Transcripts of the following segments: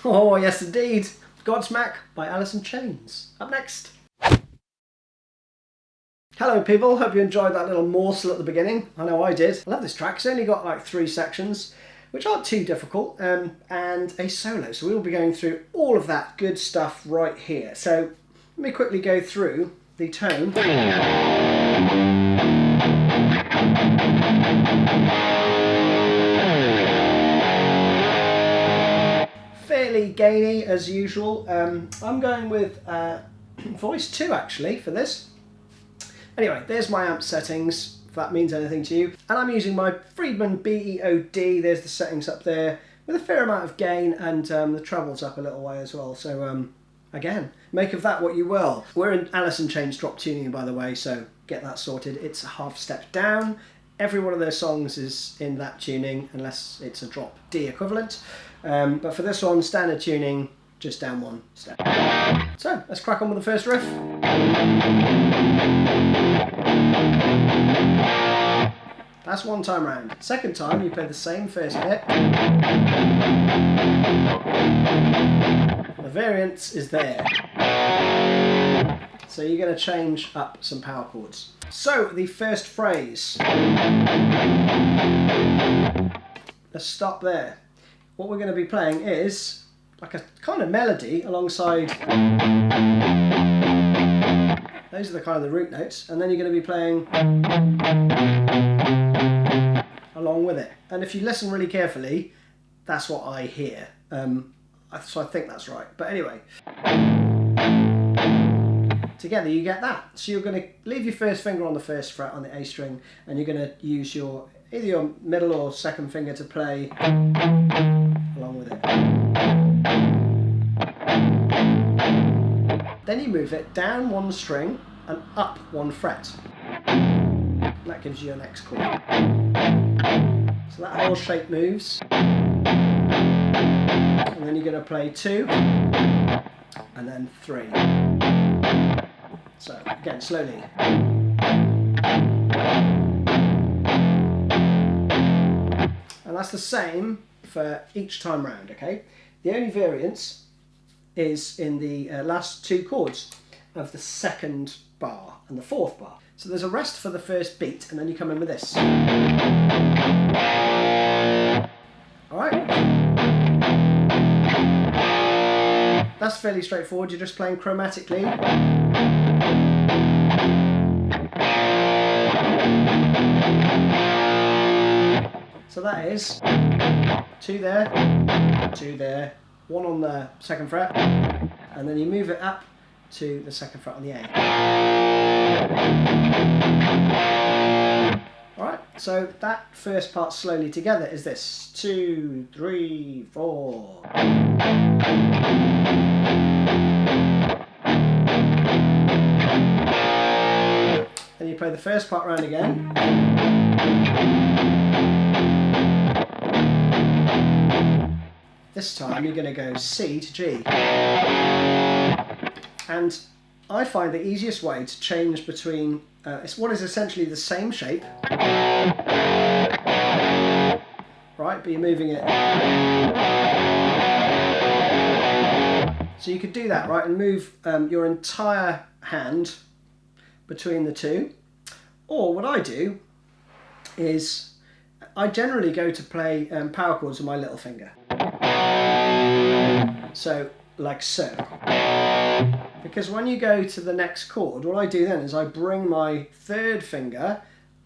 Oh yes indeed, Godsmack by Alice in Chains. Up next. Hello people, hope you enjoyed that little morsel at the beginning. I know I did. I love this track. It's only got like 3 sections, which aren't too difficult, and a solo. So we'll be going through all of that good stuff right here. So let me quickly go through the tone. Fairly gainy as usual. I'm going with voice 2 actually for this. Anyway, there's my amp settings, if that means anything to you. And I'm using my Friedman BEOD, there's the settings up there, with a fair amount of gain, and the treble's up a little way as well. So again, make of that what you will. We're in Alice in Chains drop tuning, by the way, so get that sorted. It's a half step down. Every one of their songs is in that tuning, unless it's a drop D equivalent. But for this one, standard tuning, just down 1 step. So let's crack on with the first riff. That's 1 time round. Second time, you play the same first bit. The variance is there. So you're going to change up some power chords. So the first phrase. Let's stop there. What we're going to be playing is like a kind of melody alongside, those are the kind of the root notes, and then you're going to be playing along with it. And if you listen really carefully, that's what I hear. So I think that's right. But anyway, together you get that. So you're going to leave your first finger on the first fret on the A string, and you're going to use your either your middle or second finger to play along with it. Then you move it down 1 string and up 1 fret. That gives you your next chord. So that whole shape moves. And then you're going to play 2 and then 3. So again, slowly. And that's the same for each time round, okay? The only variance is in the last 2 chords of the second bar and the 4th bar. So there's a rest for the first beat, and then you come in with this. Alright? That's fairly straightforward, you're just playing chromatically. So that is 2 there, 2 there, 1 on the 2nd fret, and then you move it up to the 2nd fret on the A. Alright, so that first part slowly together is this. 2, 3, 4. Then you play the first part round again. This time you're going to go C to G. And I find the easiest way to change between, it's what is essentially the same shape, right, but you're moving it. So you could do that, right, and move your entire hand between the 2. Or what I do is I generally go to play power chords with my little finger. So, like so. Because when you go to the next chord, what I do then is I bring my 3rd finger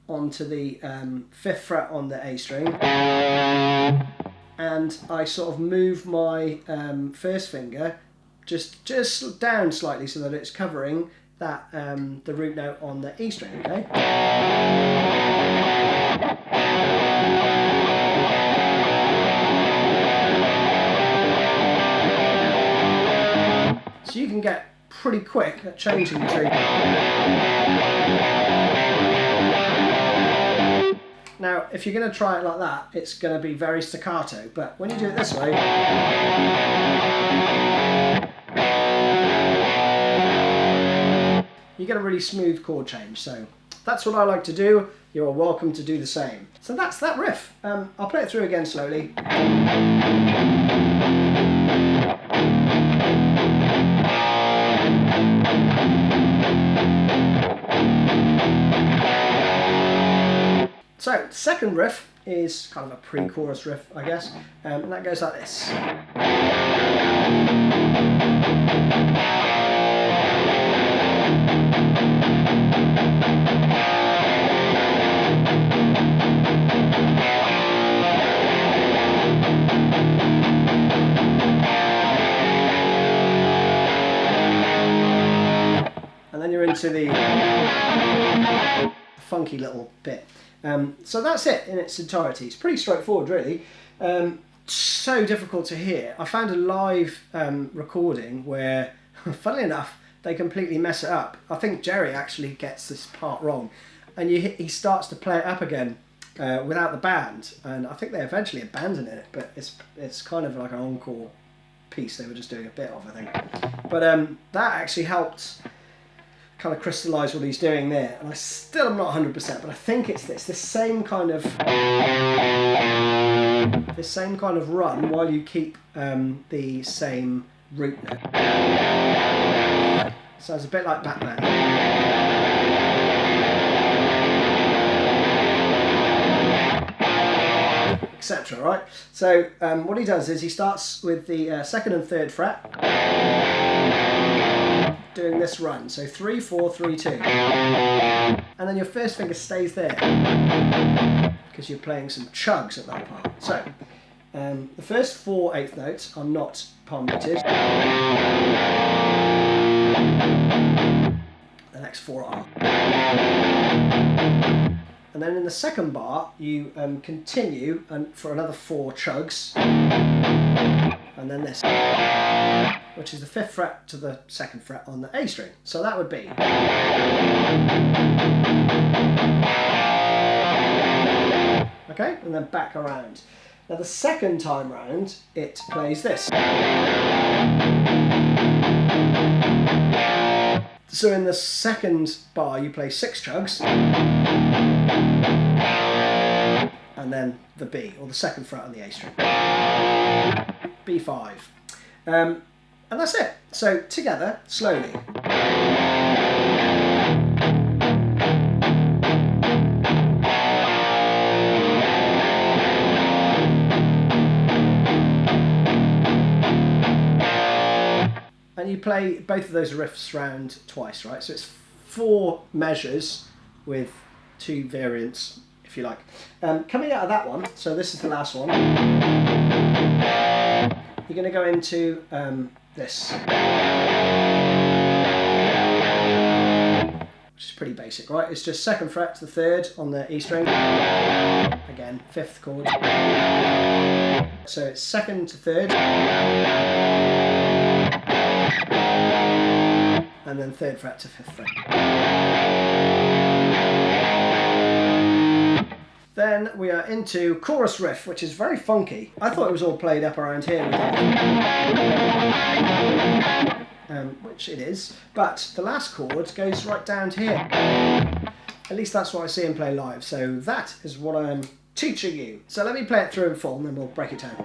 onto the 5th fret on the A string, and I sort of move my 1st finger just down slightly so that it's covering that the root note on the E string, okay? So you can get pretty quick at changing between. Now, if you're going to try it like that, it's going to be very staccato, but when you do it this way, you get a really smooth chord change. So that's what I like to do. You're welcome to do the same. So that's that riff. I'll play it through again slowly. So, second riff is kind of a pre-chorus riff, I guess, and that goes like this. And then you're into the funky little bit. So that's it in its entirety. It's pretty straightforward, really. So difficult to hear. I found a live recording where, funnily enough, they completely mess it up. I think Jerry actually gets this part wrong, and he starts to play it up again without the band, and I think they eventually abandon it, but it's kind of like an encore piece they were just doing a bit of, I think. But that actually helped kind of crystallise what he's doing there, and I still am not 100%, but I think it's this same kind of run while you keep the same root note. Sounds a bit like Batman. Etc. Right? So what he does is he starts with the second and third fret, doing this run. So 3, 4, 3, 2. And then your first finger stays there because you're playing some chugs at that part. So the first 4 8th notes are not palm muted. The next 4 are. And then in the second bar, you continue for another 4 chugs, and then this, which is the 5th fret to the 2nd fret on the A string. So that would be. Okay, and then back around. Now the second time round, it plays this. So in the second bar, you play 6 chugs, and then the B, or the 2nd fret on the A string. B5. And that's it. So together, slowly. And you play both of those riffs round twice, right? So it's 4 measures with 2 variants, if you like. Coming out of that one, so this is the last one, you're going to go into this, which is pretty basic, right? It's just 2nd fret to the 3rd on the E string, again, 5th chord. So it's 2nd to 3rd, and then 3rd fret to 5th fret. Then we are into chorus riff, which is very funky. I thought it was all played up around here, which it is, but the last chord goes right down to here. At least that's what I see him play live, so that is what I'm teaching you. So let me play it through in full and then we'll break it down.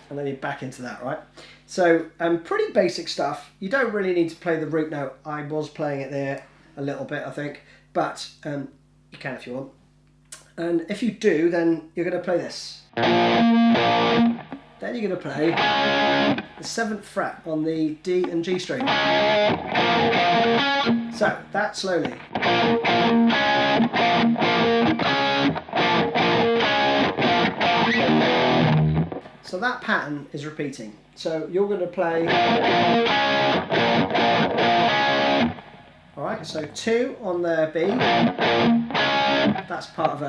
And then you're back into that, right? So pretty basic stuff. You don't really need to play the root note. I was playing it there a little bit, I think, but you can if you want. And if you do, then you're going to play this. Then you're going to play the 7th fret on the D and G string. So that slowly. So that pattern is repeating. So you're going to play. Alright, so 2 on the B. That's part of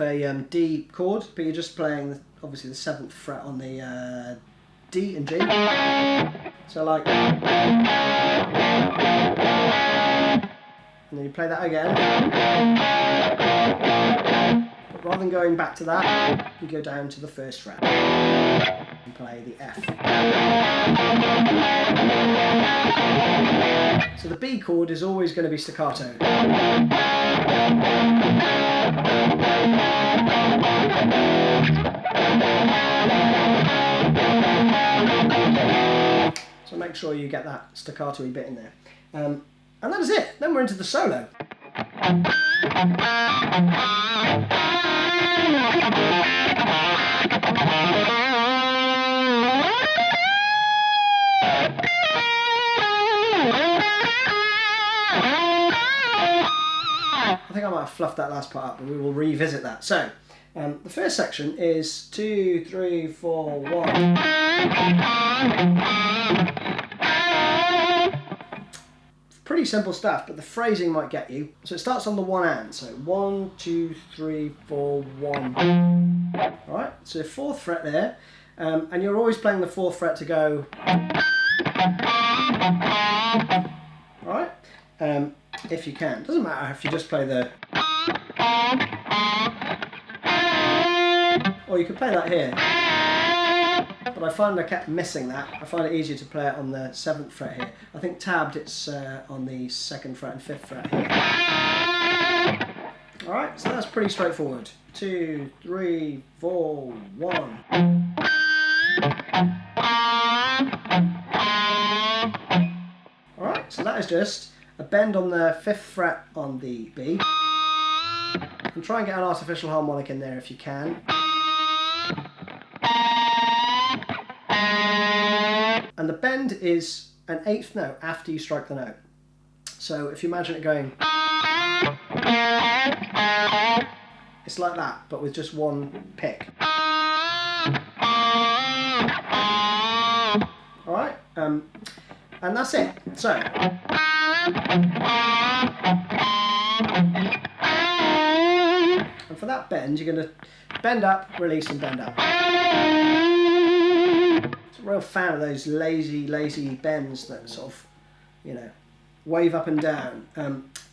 a D chord, but you're just playing obviously the 7th fret on the D and G. So like, and then you play that again. But rather than going back to that, you go down to the 1st fret and play the F. So the B chord is always going to be staccato. So make sure you get that staccato-y bit in there. And that is it. Then we're into the solo. I think I might have fluffed that last part up, but we will revisit that. So, the first section is 2, 3, 4, 1. Pretty simple stuff, but the phrasing might get you. So it starts on the 1 and. So 1, 2, 3, 4, 1. Alright, so 4th fret there. And you're always playing the 4th fret to go. Alright? If you can. Doesn't matter if you just play the. Or you could play that here. But I find I kept missing that. I find it easier to play it on the 7th fret here. I think tabbed it's on the 2nd fret and 5th fret here. Alright, so that's pretty straightforward. 2, 3, 4, 1. Alright, so that is just a bend on the 5th fret on the B. And try and get an artificial harmonic in there if you can. And the bend is an 8th note after you strike the note. So if you imagine it going, it's like that, but with just one pick. Alright, and that's it. So, and for that bend, you're going to bend up, release, and bend up. I'm a real fan of those lazy bends that sort of, you know, wave up and down.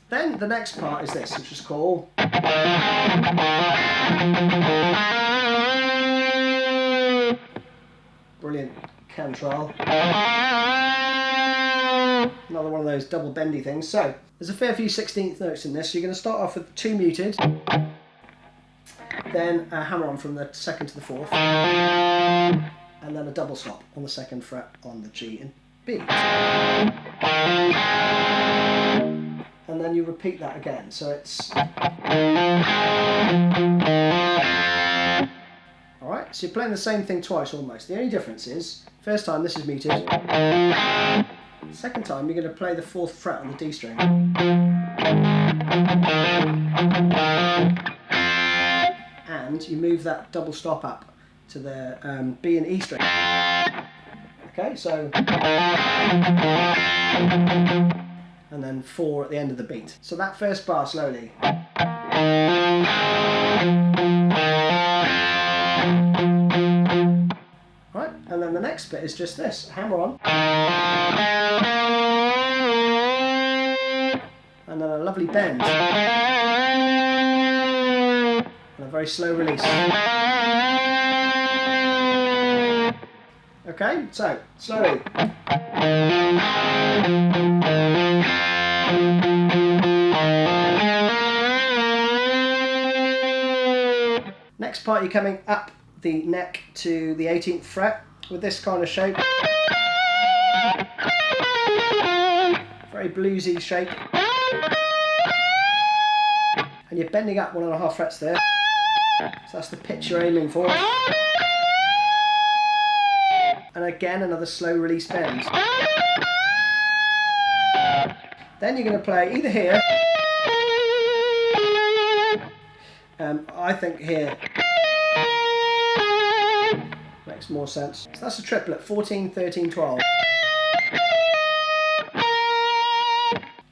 Then the next part is this, which is called brilliant Chemtrail. Another one of those double bendy things. So there's a fair few 16th notes in this. So you're going to start off with 2 muted, then a hammer on from the 2nd to the 4th, and then a double stop on the 2nd fret on the G and B. And then you repeat that again. So it's... Alright, so you're playing the same thing twice almost. The only difference is, first time this is muted, second time you're going to play the 4th fret on the D string. And you move that double stop up to the B and E string. Okay, so... and then 4 at the end of the beat. So that first bar slowly. Right, and then the next bit is just this, hammer on. And then a lovely bend. And a very slow release. Okay, so, slowly. Next part, you're coming up the neck to the 18th fret with this kind of shape. Very bluesy shape. And you're bending up 1.5 frets there. So that's the pitch you're aiming for. And again, another slow release bend. Then you're going to play either here. I think here makes more sense. So that's a triplet, 14, 13, 12.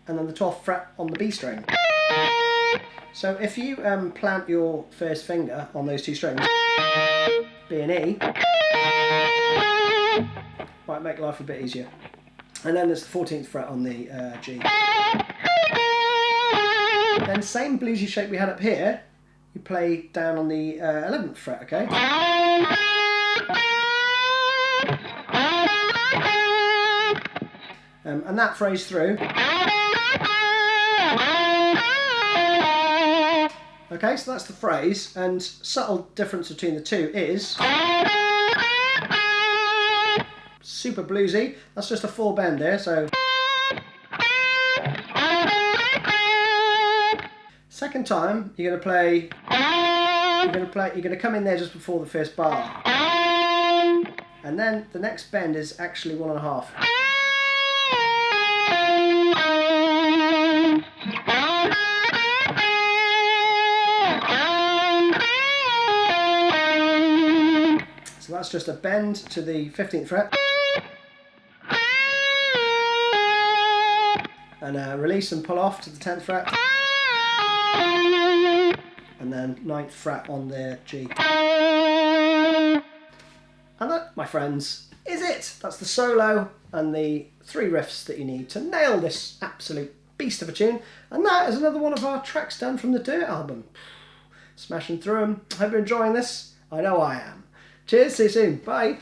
And then the 12th fret on the B string. So if you plant your first finger on those 2 strings, B and E, might make life a bit easier. And then there's the 14th fret on the G. Then same bluesy shape we had up here, you play down on the 11th fret, okay? And that phrase through. Okay, so that's the phrase, and subtle difference between the two is super bluesy. That's just a 4 bend there, so second time you're going to play. You're going to come in there just before the first bar, and then the next bend is actually 1.5. So that's just a bend to the 15th fret, and release and pull off to the 10th fret, and then 9th fret on the G. And that, my friends, is it. That's the solo and the 3 riffs that you need to nail this absolute beast of a tune. And that is another one of our tracks done from the Dirt album. Smashing through them. Hope you're enjoying this. I know I am. Cheers, see you soon. Bye.